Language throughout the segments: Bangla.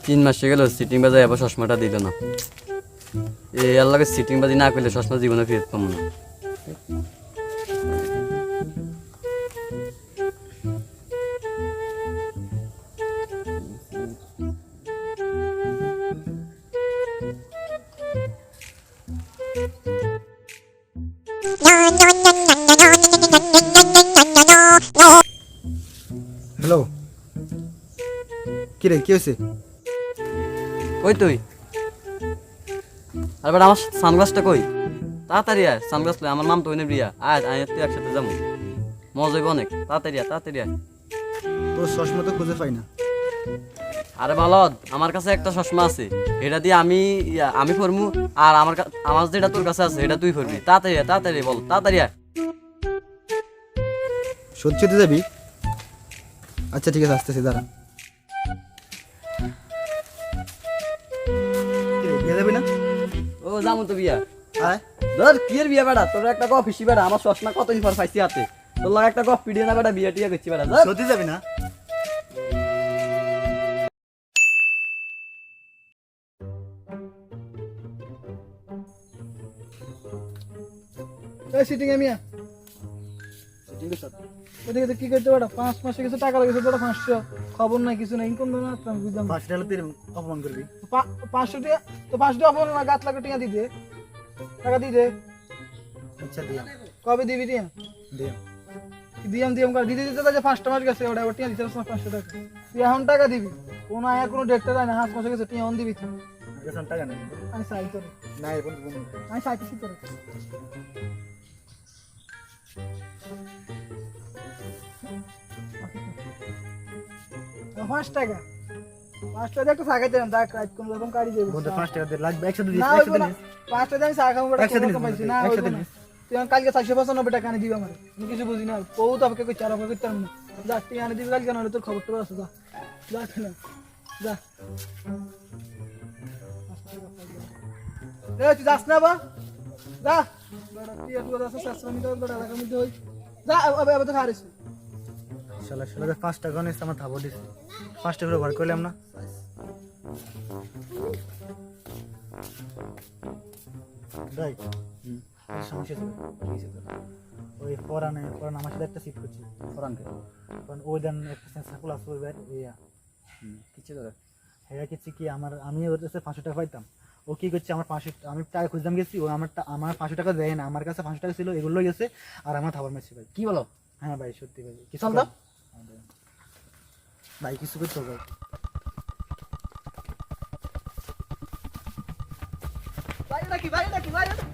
তিন মাস গেল সিটিং বাজায় আবার চশমাটা দিল না। এই আল্লাহকে সিটিং বাজি না করলে চশমা জীবনে ফেরত পাবো না। হ্যালো, কি রে, কি হয়েছে? কই তুই? আর বেটা আমার সানগ্লাসটা কই? তাড়াতাড়ি আয়, সানগ্লাস লয়। আমার মাম তো ওইনে বিয়া। আয় আয়, তুই একসাথে যাবো, মজা হইব অনেক। তাড়াতাড়ি আয়, তাড়াতাড়ি আয়। তোর চশমা তো খুঁজে পাই না। আরে বলদ, আমার কাছে একটা চশমা আছে, এটা দিয়ে আমি পরমু। আর আমার যেটা তোর কাছে আছে এটা তুই পরবি। তাড়াতাড়ি আয়, তাড়াতাড়ি বল, তাড়াতাড়ি আয়। সত্যি হতে যাবি? আচ্ছা ঠিক আছে, আসতেছি, দাঁড়া। বিয়ে যাবি না? ও যাবো তো বিয়া। আয়। ধর কি এর বিয়া বেটা, তোর একটা কফ হিসি বেটা। আমার চশমা কতদিন পর পাইছি হাতে, তোর লাগে একটা কফ পিডিয়ে না বেটা, বিয়া টিয়া করছি বেটা। সত্যি যাবি না? সিটিং মিয়া ওদিকে কি করতে পারো? 5 মাসে কিছু টাকা লাগেছে, তোরা 500 খবর নাই, কিছু নাই, ইনকাম না। আমি বুঝলাম 5 টাকা তুই অপমান করবি? 500 টাকা তো 500 টাকা না, গাত লাগে টাকা দিতে, টাকা দিতে। আচ্ছা দিয়াম। কবে দিবি টিয়া? দিয়াম কর দিতে দিতে তো 5টা মাস গেছে, ওটা টিয়া দিতে 500 টাকা। তুই এখন টাকা দিবি? কোনো আয়া কোনো ডেটটা যায় না, 5 মাসে গেছে, টিয়া অন দিবি তুই। এখন টাকা নেই। আমি চাই তোর না, এখন বন্ধু আমি চাইতেছি তোর। 5 টাকা 5 টাকা একটা সাগাই দেন, দেখ রাত কোন রকম কাটি দেব। বন্ধু 5 টাকা দে, লাগবে 100 দিস, না 100 দিস। 5 টাকা আমি সাগাম বড় একসাথে নিস, পাইছি না। একসাথে নিস। তুই কালকে 495 টাকা আনি দিবি আমারে, আমি কিছু বুঝি না। বউ তো আমাকে কই চার আমাকে করতাম না। যা তুই আনি দিবি কালকে, না তোর খবরটা আছে। যা যা না যা। রে তুই যাস না বা, যা বড় তুই একটু যাস, শাস্ত্রমি তো বড় লাগা মধ্যে হই। যা আবে তো খারিস। শালা 5 টাকা নিস, আমার থাবো দিস। 5 টাকা করে বার করলাম না। রাইট। সমস্যা ছিল ওই পরাণ আমার সাথে একটা সিট করছি। ফরানকে কারণ ওই দেন একটা সেন্সাকুল আসবে এবার ইয়া কিছু ধরে হ্যাঁ কিছু কি আমি ওর কাছে 500 টাকা পাইতাম। ও কি করছে, আমার 500 আমি টাকা খুঁজতাম গেছি, ও আমার 500 টাকা দেয় না। আমার কাছে 500 টাকা ছিল, এগুলো গেছে আর আমার থাবার মারছি ভাই। কি বলো? হ্যাঁ ভাই, সত্যি ভাই। কিছু চল তো ভাই, কিছু করতে ভাই। ভাই নাকি ভাই নাকি ভাই নাকি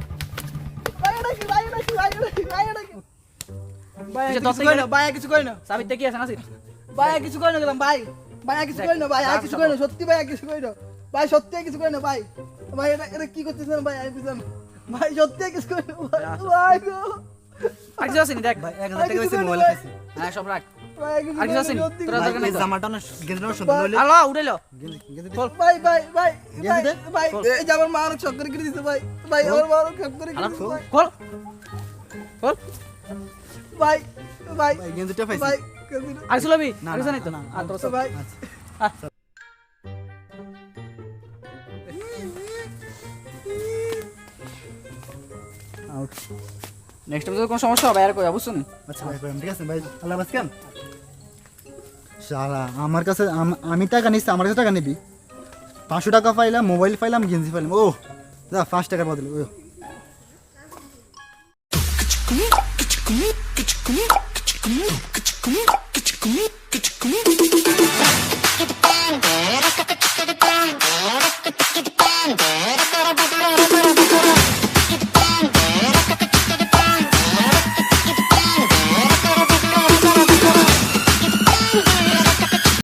কিছু কই না। সাবিতে কি আছে না? ভাই কিছু কই না গেলাম ভাই। ভাই কিছু কই না ভাই, আর কিছু কই না, সত্যি ভাই কিছু কই না ভাই, সত্যি কিছু কই না ভাই। ভাই এটা কি করতেছেন ভাই? আমি বুঝলাম ভাই, সত্যি কিছু কই না ভাই। গো আর কিছু আসেনি দেখ ভাই 1000 টাকা বেশি মোবাইল খাইছি। হ্যাঁ সব রাখ। ভাই কিছু আর কিছু আসেনি তোরা দরকার ভাই নাই। জামাটা না গেঞ্জিটা সুন্দর হইলো। আলো উড়াইলো। গেঞ্জি ভাই ভাই ভাই গেঞ্জি দে। ভাই এই যে আমার মা অনেক শখ করে দিতে ভাই। ভাই আমার মা অনেক শখ করে দিতে ভাই। খোল খোল। ভাই ভাই ভাই গেঞ্জিটা পাইছি। ভাই আর কিছু লবি? না, আর কিছু নাই তো? না, আর তোর সব ভাই আউট। নেক্সট টাইম যদি কোনো সমস্যা হবে আর কই বুঝছুন। আচ্ছা ভাই, ঠিক আছে ভাই, আল্লাহ বাস কেন শালা আমার কাছে আমি টাকা নিচ্ছি, আমার কাছে টাকা নিবি? 500 টাকা পাইলাম, মোবাইল পাইলাম, গেঞ্জি পাইলাম। ও যা 5 টাকার বদলে। ও